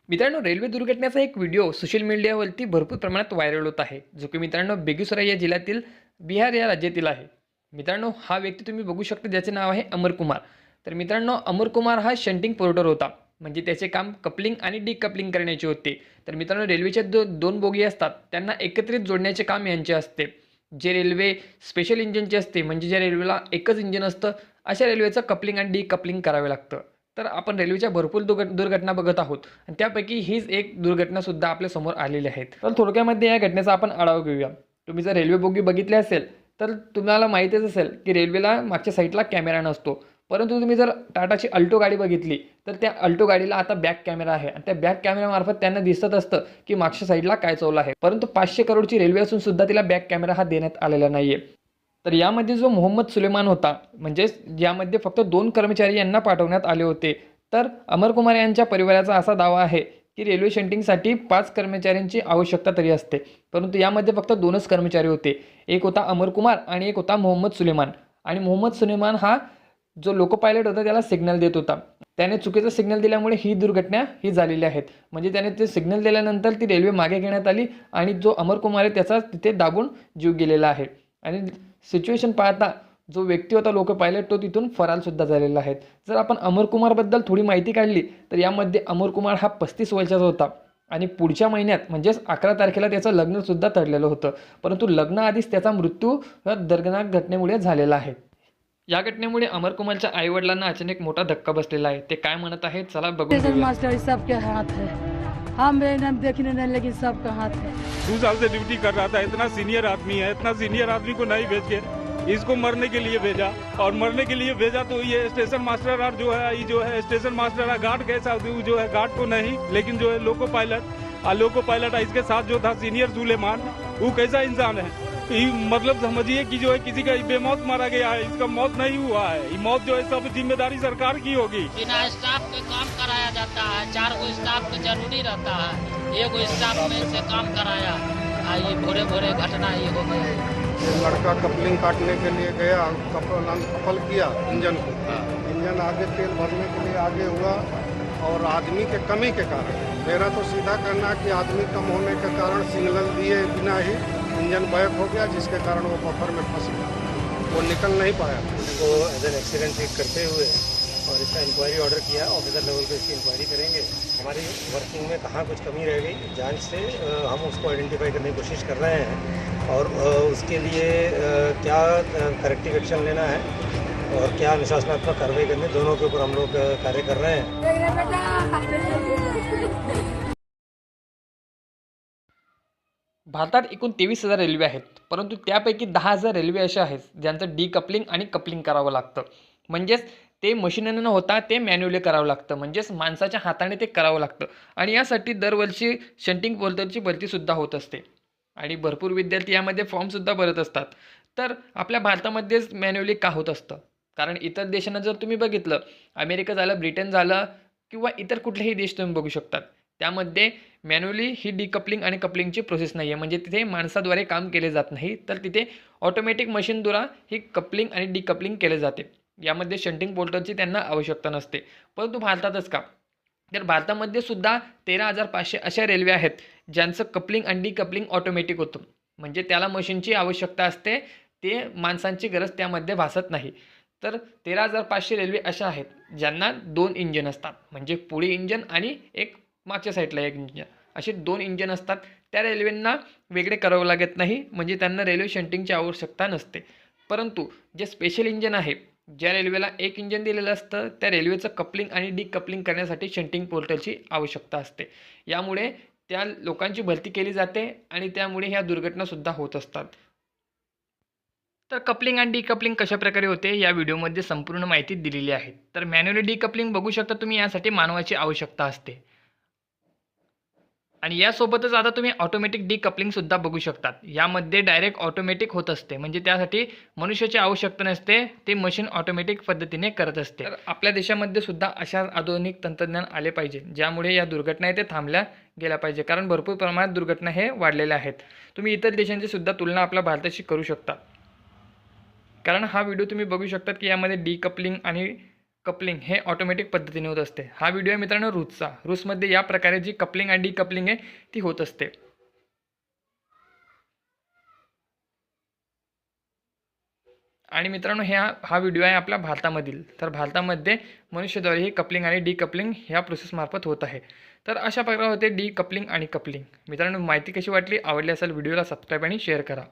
मित्रांनो, रेल्वे दुर्घटनेचा एक video social मीडियावरती भरपूर प्रमाणात व्हायरल होत आहे, जो की मित्रांनो बेगुसराय या जिल्ह्यातील बिहार या राज्यातील आहे. मित्रांनो, हा व्यक्ती तुम्ही बघू शकता, ज्याचे नाव आहे अमर कुमार. तर मित्रांनो, अमर कुमार हा शंटिंग पोर्टर होता. म्हणजे त्याचे काम कपलिंग आणि डिकपलिंग करण्याचे होते. तर मित्रांनो, रेल्वेच्या दोन बोगी असतात, त्यांना एकत्रित जोडण्याचे काम यांचे असते. जे रेल्वे स्पेशल इंजिनचे असते, म्हणजे ज्या रेल्वेला एकच इंजिन असतं, अशा रेल्वेचं कपलिंग आणि डिकपलिंग करावे लागतं. तर आपण रेल्वेच्या भरपूर दुर्घटना बघत आहोत आणि त्यापैकी हीच एक दुर्घटनासुद्धा आपल्यासमोर आलेली आहेत. तर थोडक्यामध्ये या घटनेचा आपण आढावा घेऊया. तुम्ही जर रेल्वे बोगी बघितली असेल तर तुम्हाला माहितीच असेल की रेल्वेला मागच्या साईडला कॅमेरा नसतो. परंतु तुम्ही जर टाटाची अल्टो गाडी बघितली तर त्या अल्टो गाडीला आता बॅक कॅमेरा आहे आणि त्या बॅक कॅमेऱ्यामार्फत त्यांना दिसत असतं की मागच्या साईडला काय चालू आहे. परंतु 500 करोडची रेल्वे असून सुद्धा तिला बॅक कॅमेरा हा देण्यात आलेला नाहीये. तर यामध्ये जो मोहम्मद सुलेमान होता, म्हणजेच यामध्ये फक्त 2 कर्मचारी यांना पाठवण्यात आले होते. तर अमर कुमार यांच्या परिवाराचा असा दावा आहे की रेल्वे शंटिंगसाठी 5 कर्मचाऱ्यांची आवश्यकता तरी असते. परंतु यामध्ये फक्त 2च कर्मचारी होते. एक होता अमर कुमार आणि एक होता मोहम्मद सुलेमान. आणि मोहम्मद सुलेमान हा जो लोको पायलट होता त्याला सिग्नल देत होता. त्याने चुकीचा सिग्नल दिल्यामुळे ही दुर्घटना झालेली आहे. म्हणजे त्याने ते सिग्नल दिल्यानंतर ती रेल्वे मागे घेण्यात आली आणि जो अमर कुमार आहे त्याचा तिथे दाबून जीव गेलेला आहे. आणि सिच्युएशन पाहता जो व्यक्ती होता लोको पायलट तो तिथून फरारसुद्धा झालेला आहे. जर आपण अमर कुमारबद्दल थोडी माहिती काढली तर यामध्ये अमर कुमार हा 35 वर्षाचा होता आणि पुढच्या महिन्यात म्हणजेच 11 तारखेला त्याचं लग्नसुद्धा ठरलेलं होतं. परंतु लग्नाआधीच त्याचा मृत्यू या दर्दनाक घटनेमुळे झालेला आहे. या घटनेमुळे अमर कुमारच्या आईवडिलांना अचानक मोठा धक्का बसलेला आहे. ते काय म्हणत आहेत चला बघून स्टेशन घेऊया. मास्टर सबके हाथ है। हम नाम देखने नहीं, लेकिन सबका हाथ है। 2 साल से ड्यूटी कर रहा था। इतना सीनियर आदमी है, इतना सीनियर आदमी को नहीं भेज के इसको मरने के लिए भेजा। और मरने के लिए भेजा तो ये स्टेशन मास्टर और जो है स्टेशन मास्टर गार्ड कैसा जो है गार्ड को नहीं, लेकिन जो है लोको पायलट इसके साथ जो था सीनियर सुलेमान, वो कैसा इंसान है। मतलब समझिए कि जो है किसी का बेमौत मारा गया है, इसका मौत नहीं हुआ है। ये मौत जो है सब जिम्मेदारी सरकार की होगी। बिना स्टाफ के काम कराया जाता है। 4 गो स्टाफ के जरूरी रहता है, 1 गो स्टाफ में से काम कराया। ये भोरे भोरे घटना ये हो गया। ये लड़का कपलिंग काटने के लिए गया, कपल किया इंजन को। इंजन आगे तेल भरने के लिए आगे हुआ और आदमी के कमी के कारण, मेरा तो सीधा कहना है कि आदमी कम होने के कारण सिग्नल दिए बिना ही इंजन बैक हो गया, जिसके कारण वो बफर में फंस गया, वो निकल नहीं पाया। को एज एन एक्सीडेंट ट्रीट करते हुए और इसका इंक्वायरी ऑर्डर किया। ऑफिसर लेवल पे इसकी इंक्वायरी करेंगे। हमारी वर्किंग में कहाँ कुछ कमी रह गई, जांच से हम उसको आइडेंटिफाई करने की कोशिश कर रहे हैं और उसके लिए क्या करेक्टिव एक्शन लेना है और क्या अनुशासनात्मक कार्रवाई करनी, दोनों के ऊपर हम लोग कार्य कर रहे हैं। भारतात एकूण 23,000 रेल्वे आहेत, परंतु त्यापैकी 10,000 रेल्वे अशा आहेत ज्यांचं डिकपलिंग आणि कपलिंग करावं लागतं. म्हणजेच ते मशीनने न होता ते मॅन्युअली करावं लागतं, म्हणजेच माणसाच्या हाताने ते करावं लागतं. आणि यासाठी दरवर्षी शंटिंग पोर्टरची भरतीसुद्धा होत असते आणि भरपूर विद्यार्थी यामध्ये फॉर्मसुद्धा भरत असतात. तर आपल्या भारतामध्येच मॅन्युअली का होत असतं? कारण इतर देशांना जर तुम्ही बघितलं, अमेरिका झालं, ब्रिटन झालं किंवा इतर कुठलेही देश तुम्ही बघू शकतात, त्यामध्ये मॅन्युअली ही डिकपलिंग आणि कपलिंगची प्रोसेस नाही आहे. म्हणजे तिथे माणसाद्वारे काम केले जात नाही, तर तिथे ऑटोमॅटिक मशीनद्वारा ही कपलिंग आणि डिकपलिंग केले जाते. यामध्ये शंटिंग पोर्टरची त्यांना आवश्यकता नसते. परंतु भारतातच का? तर भारतामध्ये सुद्धा 13,500 अशा रेल्वे आहेत ज्यांचं कपलिंग आणि डिकपलिंग ऑटोमॅटिक होतं. म्हणजे त्याला मशीनची आवश्यकता असते, ते माणसांची गरज त्यामध्ये भासत नाही. तर 13,500 रेल्वे अशा आहेत ज्यांना 2 इंजिन असतात, म्हणजे पुढे इंजन आणि एक मागच्या साईडला एक इंजन, असे 2 इंजन असतात. त्या रेल्वेंना वेगळे करावं लागत नाही, म्हणजे त्यांना रेल्वे शंटिंगची आवश्यकता नसते. परंतु जे स्पेशल इंजन आहे, ज्या रेल्वेला एक इंजन दिलेलं असतं, त्या रेल्वेचं कपलिंग आणि डिकपलिंग करण्यासाठी शंटिंग पोर्टरची आवश्यकता असते. यामुळे त्या लोकांची भरती केली जाते आणि त्यामुळे ह्या दुर्घटनासुद्धा होत असतात. तर कपलिंग आणि डिकपलिंग कशाप्रकारे होते या व्हिडिओमध्ये संपूर्ण माहिती दिलेली आहे. तर मॅन्युअली डिकपलिंग बघू शकता तुम्ही, यासाठी मानवाची आवश्यकता असते. आणि यासोबतच आता तुम्ही ऑटोमॅटिक डिकपलिंगसुद्धा बघू शकतात. यामध्ये डायरेक्ट ऑटोमॅटिक होत असते, म्हणजे त्यासाठी मनुष्याची आवश्यकता नसते, ते मशीन ऑटोमॅटिक पद्धतीने करत असते. तर आपल्या देशामध्ये सुद्धा अशा आधुनिक तंत्रज्ञान आले पाहिजे, ज्यामुळे या दुर्घटना ते थांबल्या गेल्या पाहिजे. कारण भरपूर प्रमाणात दुर्घटना हे वाढलेल्या आहेत. तुम्ही इतर देशांची सुद्धा तुलना आपल्या भारताशी करू शकता. कारण हा व्हिडिओ तुम्ही बघू शकता की यामध्ये डिकपलिंग आणि कपलिंग हे ऑटोमॅटिक पद्धतीने होत असते. हा व्हिडिओ आहे मित्रांनो रूसचा. रूसमध्ये या प्रकारे जी कपलिंग आणि डिकपलिंग आहे ती होत असते. आणि मित्रांनो हा व्हिडिओ आहे आपल्या भारतामधील. तर भारतामध्ये मनुष्याद्वारे ही कपलिंग आणि डिकपलिंग ह्या प्रोसेसमार्फत होत आहे. तर अशा प्रकारे होते डिकपलिंग आणि कपलिंग. मित्रांनो माहिती कशी वाटली, आवडली असेल व्हिडिओला सबस्क्राईब आणि शेअर करा.